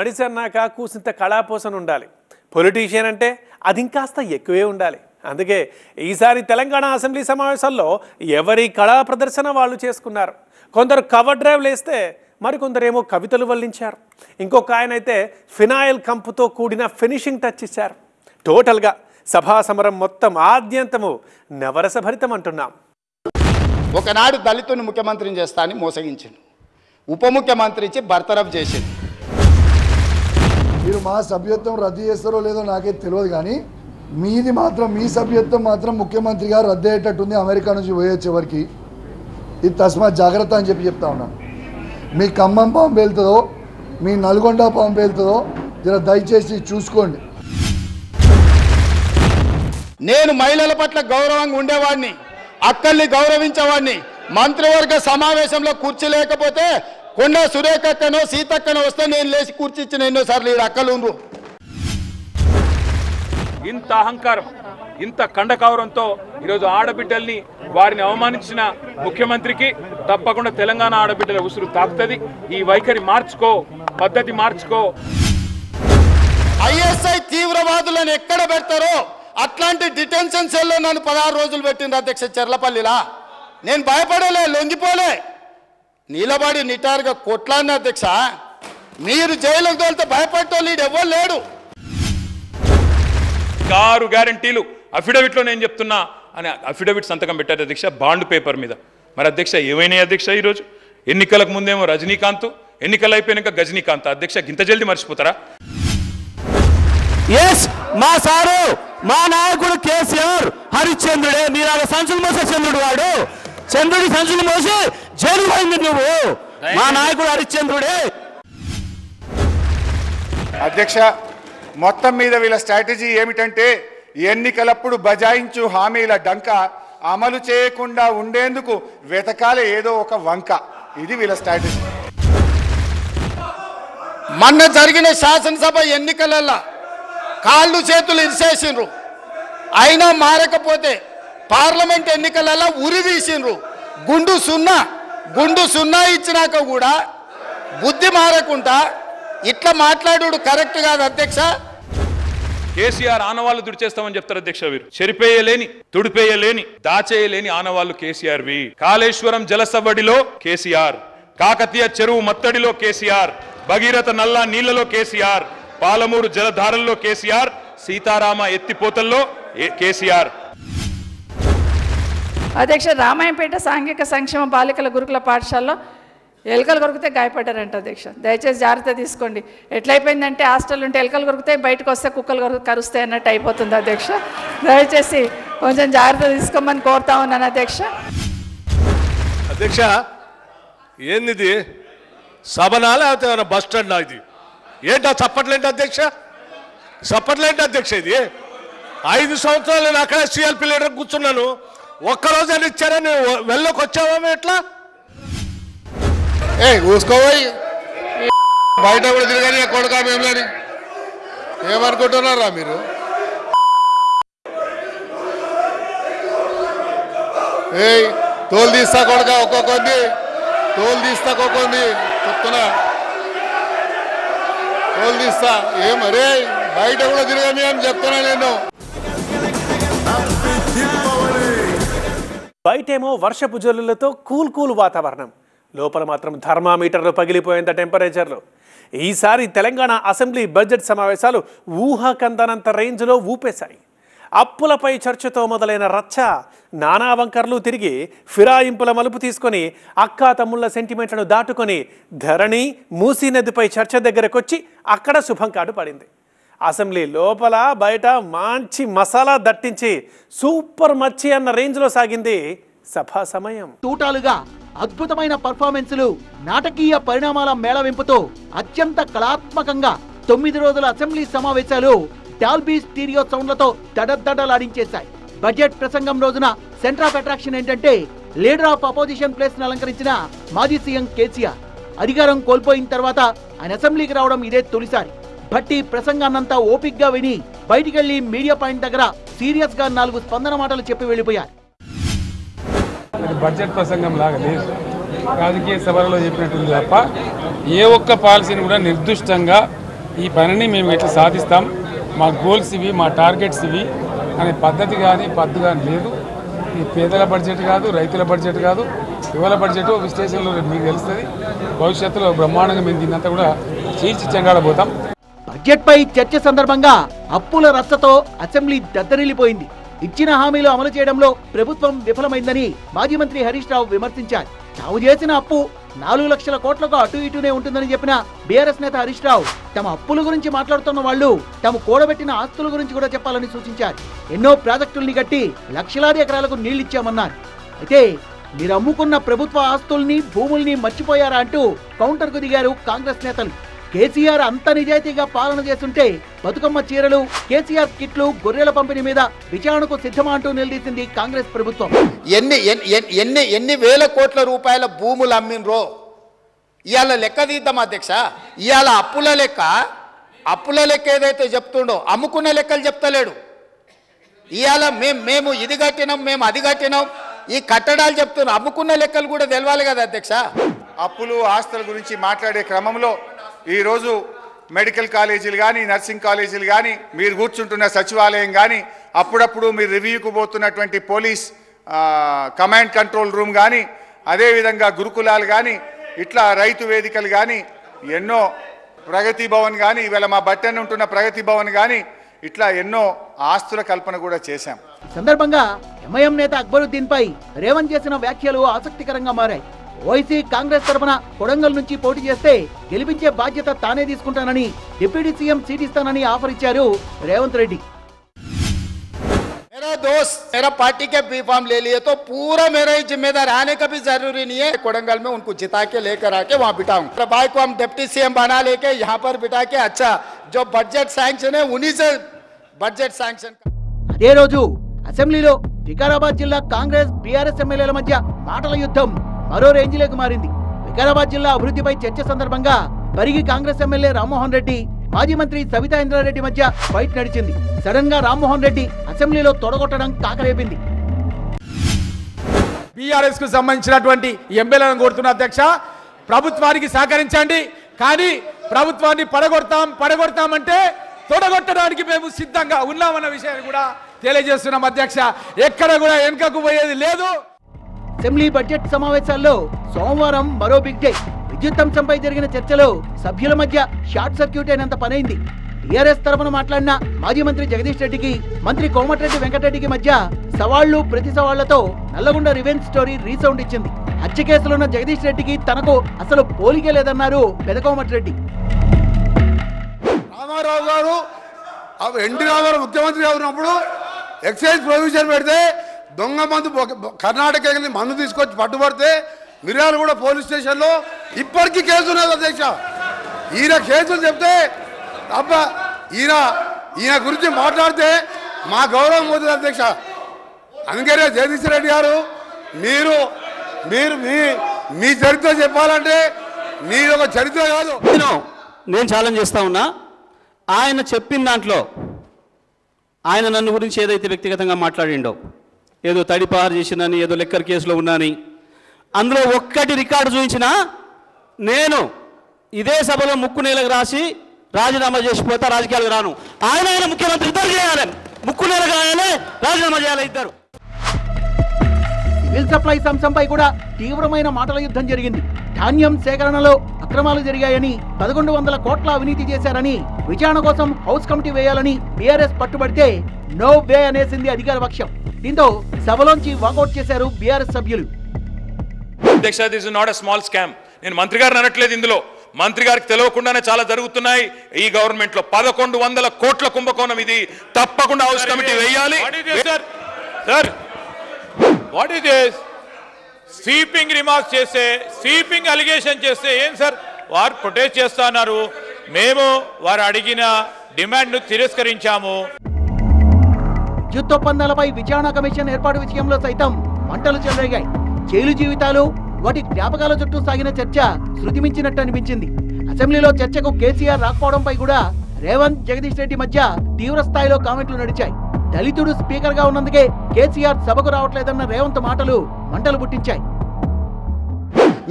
మనిషి అన్నాక కూసింత కళాపోసన ఉండాలి. పొలిటీషియన్ అంటే అది ఇంకాస్త ఎక్కువే ఉండాలి. అందుకే ఈసారి తెలంగాణ అసెంబ్లీ సమావేశాల్లో ఎవరి కళా ప్రదర్శన వాళ్ళు చేసుకున్నారు. కొందరు కవర్ డ్రైవ్లు వేస్తే మరికొందరేమో కవితలు వల్లించారు. ఇంకొక ఆయన అయితే ఫినాయిల్ కంపుతో కూడిన ఫినిషింగ్ టచ్ ఇచ్చారు. టోటల్గా సభా సమరం మొత్తం ఆద్యంతము నవరసభరితం అంటున్నాం. ఒకనాడు దళితుని ముఖ్యమంత్రిని చేస్తా అని మోసగించిండు, ఉప ముఖ్యమంత్రి ఇచ్చి బర్తరఫ్ చేసిండు. మీరు మా సభ్యత్వం రద్దు చేస్తారో లేదో నాకే తెలియదు, కానీ మీది మాత్రం మీ సభ్యత్వం మాత్రం ముఖ్యమంత్రి గారు రద్దు అయ్యేటట్టుంది అమెరికా నుంచి పోయొచ్చేవరకు. ఇది తస్మాత్ జాగ్రత్త అని చెప్తా ఉన్నాను. మీ ఖమ్మం పాము వెళ్తుందో మీ నల్గొండ పాము వెళ్తుందో జర దయచేసి చూసుకోండి. నేను మహిళల పట్ల గౌరవంగా ఉండేవాడిని, అక్కల్ని గౌరవించేవాడిని. మంత్రివర్గ సమావేశంలో కుర్చీ లేకపోతే కొండ సురేఖక్కనో సీతక్కనో వస్తే నేను లేచి కూర్చిచ్చిన ఎన్నోసార్లు ఈ అక్కలు ఉండ్రు. ఇంత అహంకారం, ఇంత కండకౌరంతో ఈరోజు ఆడబిడ్డల్ని వారిని అవమానించిన ముఖ్యమంత్రికి తప్పకుండా తెలంగాణ ఆడబిడ్డల ఉసురు తాకుతుంది. ఈ వైఖరి మార్చుకో, పద్ధతి మార్చుకో. ఐఎస్ఐ తీవ్రవాదులను ఎక్కడ పెడతారో అట్లాంటి డిటెన్షన్ సెల్లో నన్ను 16 రోజులు పెట్టింది అధ్యక్ష చెర్లపల్లిలా. నేను భయపడలే, లొంగిపోలే, నిలబడి నిటారుగా కొట్లాడిన అధ్యక్ష. మీరు జైలుకు తోలితే భయపడటోళ్ళు ఎవరు లేడు. 6 గ్యారంటీలు అఫిడవిట్లో నేను చెప్తున్నా అని అఫిడవిట్ సంతకం పెట్టారు అధ్యక్ష, బాండ్ పేపర్ మీద. మరి అధ్యక్ష ఏమైనాయి అధ్యక్ష? ఈరోజు ఎన్నికలకు ముందేమో రజనీకాంత్, ఎన్నికలు అయిపోయినాక గజనీకాంత్. అధ్యక్ష ఇంత జల్దీ మర్చిపోతారా? మా సారు మా నాయకుడు కేసీఆర్ హరిశ్చంద్రుడే. మీరు సంచులు మోసే చంద్రుడు, వాడు చంద్రుడి సంచులు మోసి జైలు పోయింది నువ్వు. మా నాయకుడు హరిశ్చంద్రుడే. అధ్యక్ష, మొత్తం మీద వీళ్ళ స్ట్రాటజీ ఏమిటంటే ఎన్నికలప్పుడు బజాయించు హామీల డంక అమలు చేయకుండా ఉండేందుకు వెతకాలే ఏదో ఒక వంక. ఇది వీళ్ళ స్ట్రాటజీ. మొన్న జరిగిన శాసనసభ ఎన్నికలలో కాళ్ళు చేతులు ఇరిసేసిండ్రు, అయినా మారకపోతే పార్లమెంట్ ఎన్నికలలో ఉరి తీసిండ్రు. గుండు సున్నా ఇచ్చినాక కూడా బుద్ధి మారకుండా ఇట్లా మాట్లాడు కరెక్ట్ కాదు అధ్యక్ష. కేసీఆర్ ఆనవాళ్ళు తుడిచేస్తామని చెప్తారు అధ్యక్ష. వీరు చెరిపేయలేని, తుడిపేయలేని, దాచేయలేని ఆనవాళ్ళు కేసీఆర్వి. కాళేశ్వరం జలసవ్వడిలో కేసీఆర్, కాకతీయ చెరువు మత్తడిలో కేసీఆర్, భగీరథ నల్లా నీళ్లలో కేసీఆర్, పాలమూరు జలధారల్లో కేసీఆర్, సీతారామ ఎత్తిపోతల్లో కేసీఆర్. అధ్యక్ష, రామాయంపేట సాంఘిక సంక్షేమ బాలికల గురుకుల పాఠశాలలో ఎలుకలు కొరికితే గాయపడ్డారంట అధ్యక్ష. దయచేసి జాగ్రత్త తీసుకోండి. ఎట్లయిపోయిందంటే హాస్టల్ ఉంటే ఎలుకలు కొరికితే బయటకు వస్తే కుక్కలు కరుస్తాయి అన్నట్టు అయిపోతుంది అధ్యక్ష. దయచేసి కొంచెం జాగ్రత్త తీసుకోమని కోరుతా ఉన్నాను అధ్యక్ష. అధ్యక్ష, ఏంది సభనా లేకపోతే ఏమైనా బస్ స్టాండ్? ఇది ఏంటా చప్పట్లేంటి అధ్యక్ష? చప్పట్లేంటి అధ్యక్ష? ఇది 5 సంవత్సరాలు నేను అక్కడే సిఎల్పి లీడర్ కూర్చున్నాను. ఒక్కరోజు అని ఇచ్చారా? నేను వెళ్ళకి వచ్చావా ఎట్లా? చూసుకోబోయి బయట కూడా తిరగని కొడుకా మేములని ఏమనుకుంటున్నారా మీరు? తోలు తీస్తా కొడుక, ఒక్కొక్కరిని తోలు తీస్తా, ఒక్కొక్కరిని చెప్తున్నా తోలు తీస్తా. ఏమరే బయట కూడా తిరగని అని చెప్తున్నా నేను. బయటేమో వర్షపు జల్లులతో కూల్ వాతావరణం, లోపల మాత్రం థర్మామీటర్లు పగిలిపోయేంత టెంపరేచర్లు. ఈసారి తెలంగాణ అసెంబ్లీ బడ్జెట్ సమావేశాలు ఊహాకందనంత రేంజ్లో ఊపేశాయి. అప్పులపై చర్చతో మొదలైన రచ్చ నానా వంకర్లు తిరిగి ఫిరాయింపుల మలుపు తీసుకొని అక్కా తమ్ముళ్ల సెంటిమెంట్లను దాటుకొని ధరణి మూసీ నదిపై చర్చ దగ్గరకొచ్చి అక్కడ శుభం కాడు పడింది. అసెంబ్లీ లోపల బయట మంచి మసాలా దట్టించి సూపర్ మచ్చి అన్న రేంజ్లో సాగింది సభా సమయం. టోటల్గా అద్భుతమైన పర్ఫార్మెన్స్లు, నాటకీయ పరిణామాల మేళవింపుతో అత్యంత కళాత్మకంగా 9 రోజుల అసెంబ్లీ సమావేశాలు డాల్బీ స్టీరియో సౌండ్లతో దడదడలాడించేశాయి. బడ్జెట్ ప్రసంగం రోజున సెంటర్ ఆఫ్ అట్రాక్షన్ ఏంటంటే లీడర్ ఆఫ్ అపోజిషన్ ప్లేస్ ను అలంకరించిన మాజీ సీఎం కేసీఆర్. అధికారం కోల్పోయిన తర్వాత ఆయన అసెంబ్లీకి రావడం ఇదే తొలిసారి. భట్టి ప్రసంగాన్నంతా ఓపిక్గా విని బయటికెళ్లి మీడియా పాయింట్ దగ్గర సీరియస్ గా 4 స్పందన మాటలు చెప్పి వెళ్లిపోయారు. బడ్జెట్ ప్రసంగం లాగా లేదు, రాజకీయ సభలలో చెప్పినట్టుంది తప్ప ఏ ఒక్క పాలసీని కూడా నిర్దిష్టంగా ఈ పనిని మేము ఎట్లా సాధిస్తాం, మా గోల్స్ ఇవి, మా టార్గెట్స్ ఇవి అనే పద్ధతి కానీ పద్దు కానీ లేదు. ఈ పేదల బడ్జెట్ కాదు, రైతుల బడ్జెట్ కాదు, యువల బడ్జెట్ విశ్లేషణలో మీకు తెలుస్తుంది. భవిష్యత్తులో బ్రహ్మాండంగా మేము దీన్నంతా కూడా చీల్చి చెంగాడబోతాం. బడ్జెట్ పై చర్చ సందర్భంగా అప్పుల రచ్చతో అసెంబ్లీ దద్దరిల్లిపోయింది. ఇచ్చిన హామీలు అమలు చేయడంలో ప్రభుత్వం విఫలమైందని మాజీ మంత్రి హరీష్ రావు విమర్శించారు. తాము చేసిన అప్పు 4 లక్షల కోట్లకు అటు ఇటునే ఉంటుందని చెప్పిన బీఆర్ఎస్ నేత హరీష్ రావు తమ అప్పుల గురించి మాట్లాడుతున్న వాళ్ళు తాము కూడబెట్టిన ఆస్తుల గురించి కూడా చెప్పాలని సూచించారు. ఎన్నో ప్రాజెక్టుల్ని కట్టి లక్షలాది ఎకరాలకు నీళ్లిచ్చామన్నారు. అయితే మీరు అమ్ముకున్న ప్రభుత్వ ఆస్తుల్ని భూముల్ని మర్చిపోయారా అంటూ కౌంటర్కు దిగారు కాంగ్రెస్ నేతలు. కేసీఆర్ అంత నిజాయితీగా పాలన చేస్తుంటే బతుకమ్మ చీరలు, కేసీఆర్ కిట్లు, గొర్రెల పంపిణీ మీద విచారణకు సిద్ధమా అంటూ నిలదీసింది కాంగ్రెస్ ప్రభుత్వం. ఎన్ని వేల కోట్ల రూపాయల భూములు అమ్మినరో ఇవాళ లెక్క తీద్దాం అధ్యక్ష. ఇవాళ అప్పుల లెక్క ఏదైతే చెప్తుండో అమ్ముకున్న లెక్కలు చెప్తలేడు. ఇవాళ మేము ఇది కట్టినాం, మేము అది కట్టినాం, ఈ కట్టడాలు చెప్తున్నాం. అమ్ముకున్న లెక్కలు కూడా తెలవాలి కదా అధ్యక్ష. అప్పులు ఆస్తుల గురించి మాట్లాడే క్రమంలో ఈరోజు మెడికల్ కాలేజీలు కానీ, నర్సింగ్ కాలేజీలు కానీ, మీరు కూర్చుంటున్న సచివాలయం కానీ, అప్పుడప్పుడు మీరు రివ్యూకు పోతున్నటువంటి పోలీస్ కమాండ్ కంట్రోల్ రూమ్ కానీ, అదేవిధంగా గురుకులాలు కానీ, ఇట్లా రైతు వేదికలు కానీ, ఎన్నో ప్రగతి భవన్ కానీ, ఇవాళ మా బట్టెన్ ఉంటున్న ప్రగతి భవన్ కానీ, ఇట్లా ఎన్నో ఆస్తుల కల్పన కూడా చేశాం. సందర్భంగా ఎంఐఎం నేత అక్బరుద్దీన్ పై రేవంత్ చేసిన వ్యాఖ్యలు ఆసక్తికరంగా మారాయి. ఓవైసీ కాంగ్రెస్ తరఫున కొడంగల్ నుంచి పోటీ చేస్తే గెలిపించే బాధ్యత తానే తీసుకుంటానని, డిప్యూటీ సీఎం సీట్ ఇస్తానని ఆఫర్ ఇచ్చారు రేవంత్ రెడ్డి. मेरा दोस्त मेरा पार्टी के बी फॉर्म ले लिए तो पूरा मेरा ही जिम्मेदार, आने का भी जरूरी नहीं है. कोडंगल में उनको जिता के लेकर आके वहाँ बिठाऊंगा. भाई को हम डिप्टी सीएम बना लेके यहाँ पर बिठा के अच्छा जो बजट सैंक्शन है उन्हीं से बजट सैंक्शन. అదే రోజు అసెంబ్లీలో వికారాబాద్ జిల్లా కాంగ్రెస్ బీఆర్ఎస్ ఎమ్మెల్యేల మధ్య మాటల యుద్ధం మరో రేంజ్లోకి మారింది. వికారాబాద్ జిల్లా అభివృద్ధిపై చర్చ సందర్భంగా పరిగి కాంగ్రెస్ ఎమ్మెల్యే రామ్మోహన్ రెడ్డి, మాజీ మంత్రి సవితా ఇంద్రారెడ్డి మధ్య ఫైట్ నడిచింది. సడన్ గా రామ్మోహన్ రెడ్డి అసెంబ్లీలో తొడగొట్టడం కాకరేపింది. బీఆర్ఎస్ కు సంబంధించినటువంటి ఎమ్మెల్యేలను కోరుతున్న అధ్యక్ష, ప్రభుత్వానికి సహకరించండి, కానీ ప్రభుత్వాన్ని పడగొడతామంటే తొడగొట్టడానికి మేము సిద్ధంగా ఉన్నామన్న విషయాన్ని కూడా తెలియజేస్తున్నాం అధ్యక్ష. ఎక్కడ కూడా వెనుకకు పోయేది లేదు. అసెంబ్లీ బడ్జెట్ సమావేశాల్లో సోమవారం మరో బిగ్ డే. విద్యుత్ అంశంపై జరిగిన చర్చలో సభ్యుల మధ్య షార్ట్ సర్క్యూట్ అయినంత పనైంది. టీఆర్ఎస్ తరఫున మాట్లాడిన మాజీ మంత్రి జగదీష్ రెడ్డికి, మంత్రి కోమటిరెడ్డి వెంకటరెడ్డికి మధ్య సవాళ్లు ప్రతి సవాళ్లతో నల్లగొండ రివెంజ్ స్టోరీ రీసౌండ్ ఇచ్చింది. హత్య కేసులున్న జగదీష్ రెడ్డికి తనకు అసలు పోలికే లేదన్నారు పెదకోమటిరెడ్డి. రామారావు గారు ఎన్టీ రామారావు ముఖ్యమంత్రిగా ఉన్నప్పుడు ఎక్సైజ్ ప్రొవిజన్ పెడితే దొంగ మందు కర్ణాటక మందు తీసుకొచ్చి పట్టుబడితే మిర్యాలగూడ పోలీస్ స్టేషన్లో ఇప్పటికీ కేసు ఉన్నది అధ్యక్ష. ఈయన కేసులు చెప్తే అబ్బా ఈయన గురించి మాట్లాడితే మా గౌరవం పోతుంది అధ్యక్ష. అందుకనే జగదీష్ రెడ్డి గారు మీరు మీరు మీ చరిత్ర చెప్పాలంటే మీరు ఒక చరిత్ర కాదు. నేను ఛాలెంజ్ చేస్తా ఉన్నా, ఆయన చెప్పిన దాంట్లో ఆయన నన్ను గురించి ఏదైతే వ్యక్తిగతంగా మాట్లాడిండో, ఏదో తడిపారు చేసినని, ఏదో లెక్కర్ కేసులో ఉన్నాని, అందులో ఒక్కటి రికార్డు చూపించినా నేను ఇదే సభలో ముక్కు నేలకు రాసి రాజీనామా చేసిపోతా, రాజకీయాలకు రాను. ఆయన ముఖ్యమంత్రి ఇద్దరు చేయాలి, ముక్కు నేలకు రాయాలి, రాజీనామా చేయాలి ఇద్దరు. సివిల్ సప్లైస్ అంశంపై కూడా తీవ్రమైన మాటల యుద్ధం జరిగింది. ధాన్యం సేకరణలో అక్రమాలు జరిగాయని, 1100 కోట్ల అవినీతి చేశారని, విచారణ కోసం హౌస్ కమిటీ వేయాలని బీఆర్ఎస్ పట్టుబడితే నో వే అనేసింది అధికార పక్షం. దీంతో సభలోంచి వాకౌట్ చేశారు బీఆర్ఎస్ సభ్యులు. అధ్యక్ష, this is not a small scam. నేను మంత్రి గారిని అనట్లేదు, ఇందులో మంత్రి గారికి తెలియకుండానే చాలా జరుగుతున్నాయి ఈ గవర్నమెంట్ లో. 1100 కోట్ల కుంభకోణం ఇది. తప్పకుండా హౌస్ కమిటీ వేయాలి. Sir what is this? Sweeping remarks చేస్తే, స్వీపింగ్ అలిగేషన్ చేస్తే ఏం సార్? వారు ప్రొటెస్ట్ చేస్తున్నారు, మేము వారు అడిగిన డిమాండ్ ను తిరస్కరించాము. విద్యుత్ ఒప్పందాలపై విచారణ కమిషన్ ఏర్పాటు విషయంలో సైతం మంటలు చెలరేగాయి. జైలు జీవితాలు, వాటి జ్ఞాపకాల చుట్టూ సాగిన చర్చ శృతిమించినట్టు అనిపించింది. అసెంబ్లీలో చర్చకు కేసీఆర్ రాకపోవడంపై కూడా రేవంత్, జగదీష్ రెడ్డి మధ్య తీవ్ర స్థాయిలో కామెంట్లు నడిచాయి. దళితుడు స్పీకర్ గా ఉన్నందుకే కేసీఆర్ సభకు రావట్లేదన్న రేవంత్ మాటలు మంటలు పుట్టించాయి.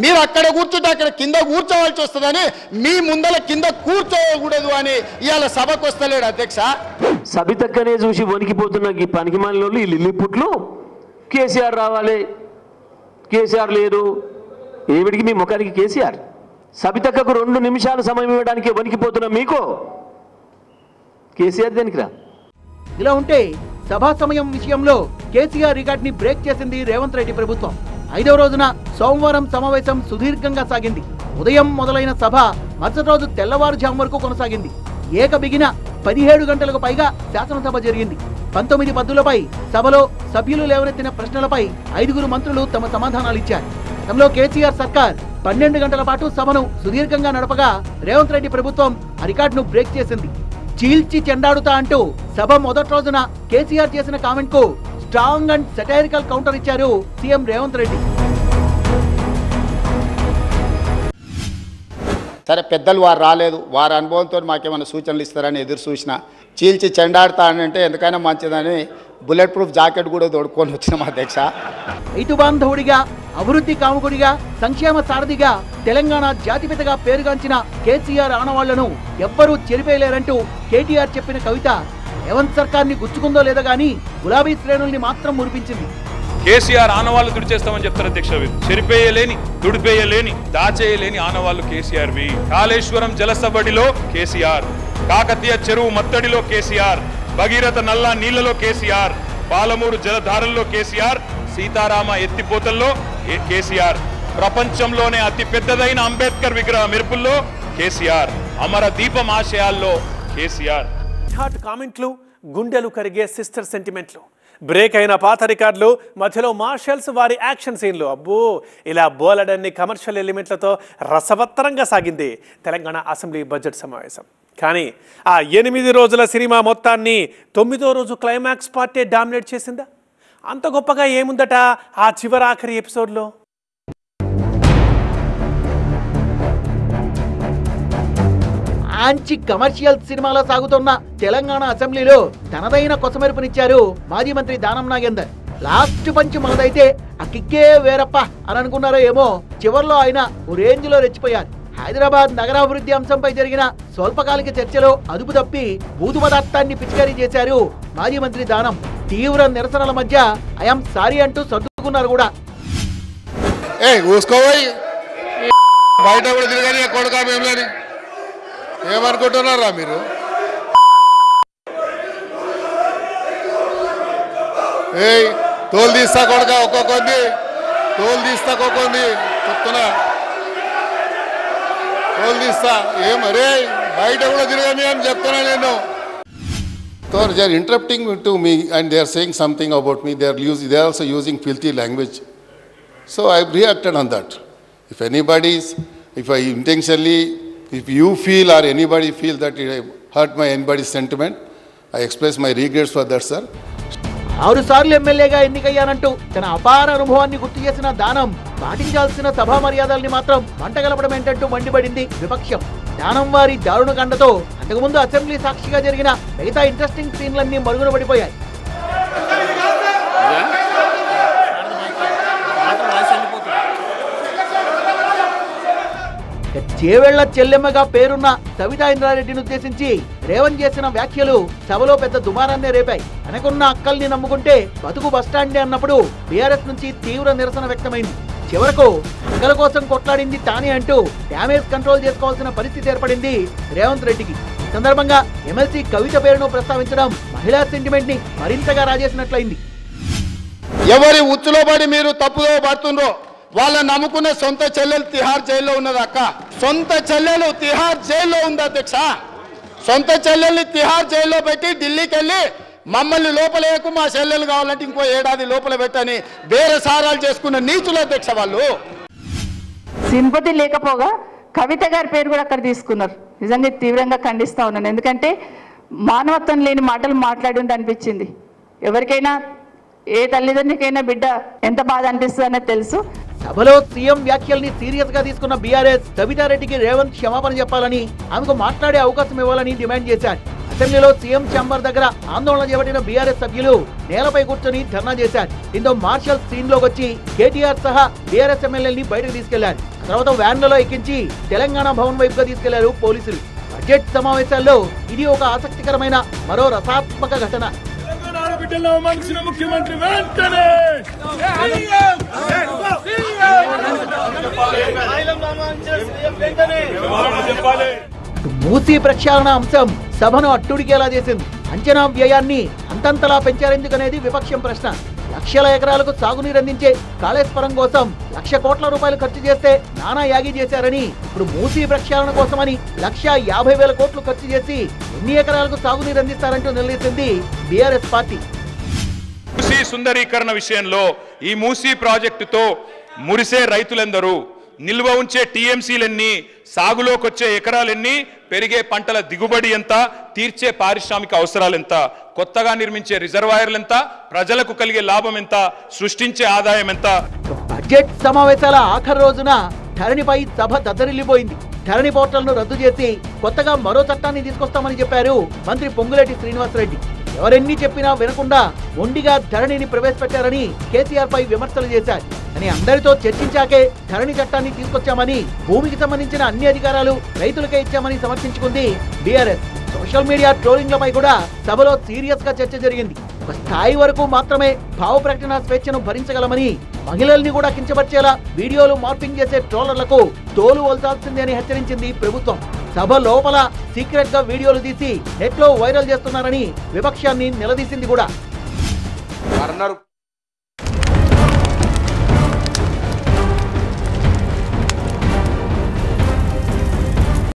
మీరు అక్కడ కూర్చుంటే అక్కడ కింద కూర్చోవాల్సి వస్తుందని మీ ముందల కింద కూర్చోకూడదు అని ఇవాళ సభకు వస్తలేడు అధ్యక్ష. సబితక్కనే చూసి వణికిపోతున్న ఈ పనికిమాలినోళ్ళు ఈ లిల్లిపుట్లు కేసీఆర్ రావాలి, కేసీఆర్ లేరు. ఏమిటికి మీ ముఖానికి కేసీఆర్? సబితక్కకు 2 నిమిషాలు సమయం ఇవ్వడానికి వణికిపోతున్న మీకు కేసీఆర్ దేనికి రా? ఇలా ఉంటే సభా సమయం విషయంలో కేసీఆర్ రికార్డ్ ని బ్రేక్ చేసింది రేవంత్ రెడ్డి ప్రభుత్వం. 5వ రోజున సోమవారం సమావేశం సుదీర్ఘంగా సాగింది. ఉదయం మొదలైన సభ మరుసటి రోజు తెల్లవారుజాము వరకు కొనసాగింది. ఏకబిగిన 17 గంటలకు పైగా శాసనసభ జరిగింది. 19 పద్దులపై సభలో సభ్యులు లేవనెత్తిన ప్రశ్నలపై 5 మంత్రులు తమ సమాధానాలు ఇచ్చారు. గతంలో కేసీఆర్ సర్కార్ 12 గంటల పాటు సభను సుదీర్ఘంగా నడపగా రేవంత్ రెడ్డి ప్రభుత్వం ఆ రికార్డును బ్రేక్ చేసింది. చీల్చి చెండాడుతా అంటూ సభ మొదటి రోజున కేసీఆర్ చేసిన కామెంట్ కు స్ట్రాంగ్ అండ్ సెటైరికల్ కౌంటర్ ఇచ్చారు సీఎం రేవంత్ రెడ్డి. సరే పెద్దలు వారు రాలేదు, వారి అనుభవంతో మాకేమైనా సూచనలు ఇస్తారని ఎదురు చూసిన. చీల్చి చెండాడుతా అంటే ఎందుకైనా మంచిదని బుల్లెట్ ప్రూఫ్ జాకెట్ కూడా తోడుకొని వచ్చినాం అధ్యక్ష. రైతు బాంధవుడిగా, అభివృద్ధి కాముకుడిగా, సంక్షేమ సారథిగా, తెలంగాణ జాతిపితగా పేరుగాంచిన కేసీఆర్ ఆనవాళ్లను ఎవ్వరూ చెరిపేయలేరంటూ కేటీఆర్ చెప్పిన కవిత రేవంత్ సర్కార్ని గుచ్చుకుందో లేదో గానీ గులాబీ శ్రేణుల్ని మాత్రం మురిపించింది. కేసీఆర్ ఆనవాళ్ళు తుడిచేస్తామని చెప్తారు అధ్యక్ష. చెరిపేయలేని, తుడిపేయలేని, దాచేయలేని ఆనవాళ్ళు కేసీఆర్వి. కాళేశ్వరం జలసబడిలో కేసీఆర్, కాకతీయ చెరువు మత్తడిలో కేసీఆర్, భగీరథ నల్లా నీళ్లలో కేసీఆర్, పాలమూరు జలధారల్లో కేసీఆర్, సీతారామ ఎత్తిపోతల్లో కేసీఆర్, ప్రపంచంలోనే అతి పెద్దదైన అంబేద్కర్ విగ్రహ మెరుపుల్లో కేసీఆర్, అమర దీపం ఆశయాల్లో కేసీఆర్. హాట్ కామెంట్లు, గుండెలు కరిగే సిస్టర్ సెంటిమెంట్లు, బ్రేక్ అయిన పాత రికార్డులు, మధ్యలో మార్షల్స్ వారి యాక్షన్ సీన్లు. అబ్బో, ఇలా బోలెడన్ని కమర్షియల్ ఎలిమెంట్లతో రసవత్తరంగా సాగింది తెలంగాణ అసెంబ్లీ బడ్జెట్ సమావేశం. కానీ ఆ 8 రోజుల సినిమా మొత్తాన్ని 9వ రోజు క్లైమాక్స్ పార్టీ డామినేట్ చేసిందా? అంత గొప్పగా ఏముందట ఆ చివరాఖరి ఎపిసోడ్లో? మంచి కమర్షియల్ సినిమాలో సాగుతున్న తెలంగాణ అసెంబ్లీలో తనదైన కొసమెరుపునిచ్చారు మాజీ మంత్రి దానం నాగేందర్. లాస్ట్ పంచ్ మనదైతే ఆ కిక్కే వేరప్ప అని అనుకున్నారో ఏమో, చివర్లో ఆయన ఓ రేంజ్ లో రెచ్చిపోయారు. హైదరాబాద్ నగరాభివృద్ధి అంశంపై జరిగిన స్వల్పకాలిక చర్చలో అదుపు తప్పి బూతు పదార్థాన్ని పిచికారీ చేశారు మాజీ మంత్రి దానం. తీవ్ర నిరసనల మధ్య ఐఎమ్ సారీ అంటూ సర్దుకున్నారు కూడా. బయట కూడా తిరగని కొడుకా మేమని ఏమనుకుంటున్నారా మీరు? తోలు తీస్తా కొడుక, ఒక్కొక్కరిని తోలు తీస్తా, ఒక్కొక్కరిని చెప్తున్నా తోలు తీస్తా. ఏమరే బయట కూడా తిరగని అని చెప్తున్నా నేను. So they are interrupting to me and they are saying something about me. They are also using filthy language. So I reacted on that. If I intentionally, if you feel or anybody feel that it hurt anybody's sentiment, I express my regrets for that, sir. 6 సార్లు ఎమ్మెల్యేగా ఎన్నికయ్యానంటూ తన అపార అనుభవాన్ని గుర్తు చేసిన దానం పాటించాల్సిన సభా మర్యాదల్ని మాత్రం మంటగలపడం ఏంటంటూ మండిపడింది విపక్షం. దానం వారి దారుణ కండతో అంతకుముందు అసెంబ్లీ సాక్షిగా జరిగిన మిగతా ఇంట్రెస్టింగ్ సీన్లన్నీ మరుగున పడిపోయాయి. చేవెళ్ల చెల్లెమ్మగా పేరున్న సవితా ఇంద్రారెడ్డిని ఉద్దేశించి రేవంత్ చేసిన వ్యాఖ్యలు సభలో పెద్ద దుమారాన్నే రేపాయి. తనకున్న అక్కల్ని నమ్ముకుంటే బతుకు బస్టాండే అన్నప్పుడు బీఆర్ఎస్ నుంచి తీవ్ర నిరసన వ్యక్తమైంది. చివరకు అక్కల కోసం కొట్లాడింది తానే అంటూ డ్యామేజ్ కంట్రోల్ చేసుకోవాల్సిన పరిస్థితి ఏర్పడింది రేవంత్ రెడ్డికి. ఈ సందర్భంగా ఎమ్మెల్సీ కవిత పేరును ప్రస్తావించడం మహిళా సెంటిమెంట్ ని మరింతగా రాజేసినట్లయింది. ఎవరి ఉచ్చులో పడి మీరు తప్పుదో పడుతుండ్రో వాళ్ళని నమ్ముకునే సొంత చెల్లెలు తిహార్ జైల్లో ఉన్నది అక్క. సొంత చెల్లెలు తిహార్ జైల్లో ఉంది అధ్యక్ష. సొంత చెల్లెల్ని తిహార్ జైల్లో పెట్టి ఢిల్లీకి వెళ్ళి మమ్మల్ని లోపలేకు, మా చెల్లెలు కావాలంటే ఇంకో ఏడాది లోపల పెట్టని వేరే సారాలు చేసుకున్న నీచులు అధ్యక్ష. వాళ్ళు సింపతి లేకపోగా కవిత గారి పేరు కూడా అక్కడ తీసుకున్నారు. నిజంగా తీవ్రంగా ఖండిస్తా ఉన్నాను. ఎందుకంటే మానవత్వం లేని మాటలు మాట్లాడి ఉండి అనిపించింది. ఎవరికైనా ఏ తల్లిదండ్రులకైనా బిడ్డ ఎంత బాధ అనిపిస్తుంది అనేది తెలుసు. సభలో సీఎం వ్యాఖ్యల్ని సీరియస్ గా తీసుకున్న బీఆర్ఎస్ కవితారెడ్డికి రేవంత్ క్షమాపణ చెప్పాలని, ఆమెకు మాట్లాడే అవకాశం ఇవ్వాలని డిమాండ్ చేశారు. అసెంబ్లీలో సీఎం ఛాంబర్ దగ్గర ఆందోళన చేపట్టిన బీఆర్ఎస్ సభ్యులు నేలపై కూర్చొని ధర్నా చేశారు. దీంతో మార్షల్ సీన్ లోకి వచ్చి కేటీఆర్ సహా బీఆర్ఎస్ ఎమ్మెల్యేని బయటకు తీసుకెళ్లారు. తర్వాత వ్యాన్లలో ఎక్కించి తెలంగాణ భవన్ వైపుగా తీసుకెళ్లారు పోలీసులు. బడ్జెట్ సమావేశాల్లో ఇది ఒక ఆసక్తికరమైన మరో రసాత్మక ఘటన. ముఖ్యమంత్రి వెంటనే మూసీ ప్రక్షాళన అంశం సభను అట్టుడికేలా చేసింది. అంచనా వ్యయాన్ని అంతంతలా పెంచారెందుకనేది విపక్షం ప్రశ్న. లక్షల ఎకరాలకు సాగునీరు అందించే కాళేశ్వరం కోసం 1,00,000 కోట్ల రూపాయలు ఖర్చు చేస్తే నానా యాగి చేశారని, ఇప్పుడు మూసీ ప్రక్షాళన కోసమని 1,50,000 కోట్లు ఖర్చు చేసి ఎన్ని ఎకరాలకు సాగునీరు అందిస్తారంటూ నిలదీసింది బీఆర్ఎస్ పార్టీ. మూసీ సుందరీకరణ విషయంలో ఈ మూసీ ప్రాజెక్టుతో మురిసే రైతులెందరూ, నిల్వ ఉంచే టీఎంసీలెన్ని, సాగులోకి వచ్చే ఎకరాలెన్ని, పెరిగే పంటల దిగుబడి ఎంత, తీర్చే పారిశ్రామిక అవసరాలెంత, కొత్తగా నిర్మించే రిజర్వాయర్లు ఎంత, ప్రజలకు కలిగే లాభం ఎంత, సృష్టించే ఆదాయం ఎంత. బడ్జెట్ సమావేశాల ఆఖరి రోజున ధరణిపై సభ దద్దరిల్లిపోయింది. ధరణి పోర్టల్ను రద్దు చేసి కొత్తగా మరో చట్టాన్ని తీసుకొస్తామని చెప్పారు మంత్రి పొంగులేటి శ్రీనివాసరెడ్డి. ఎవరెన్ని చెప్పినా వినకుండా మొండిగా ధరణిని ప్రవేశపెట్టారని కేసీఆర్ పై విమర్శలు చేశారు. అని అందరితో చర్చించాకే ధరణి చట్టాన్ని తీసుకొచ్చామని, భూమికి సంబంధించిన అన్ని అధికారాలు రైతులకే ఇచ్చామని సమర్థించుకుంది బీఆర్ఎస్. సోషల్ మీడియా ట్రోలింగ్లపై కూడా సభలో సీరియస్ గా చర్చ జరిగింది. ఒక స్థాయి వరకు మాత్రమే భావ ప్రకటన స్వేచ్ఛను భరించగలమని, మహిళల్ని కూడా కించపరిచేలా వీడియోలు మార్పింగ్ చేసే ట్రోలర్లకు తోలు వల్చాల్సిందే అని హెచ్చరించింది ప్రభుత్వం. సభ లోపల సీక్రెట్ గా వీడియోలు తీసి నెట్ లో వైరల్ చేస్తున్నారని విపక్షాన్ని నిలదీసింది కూడా.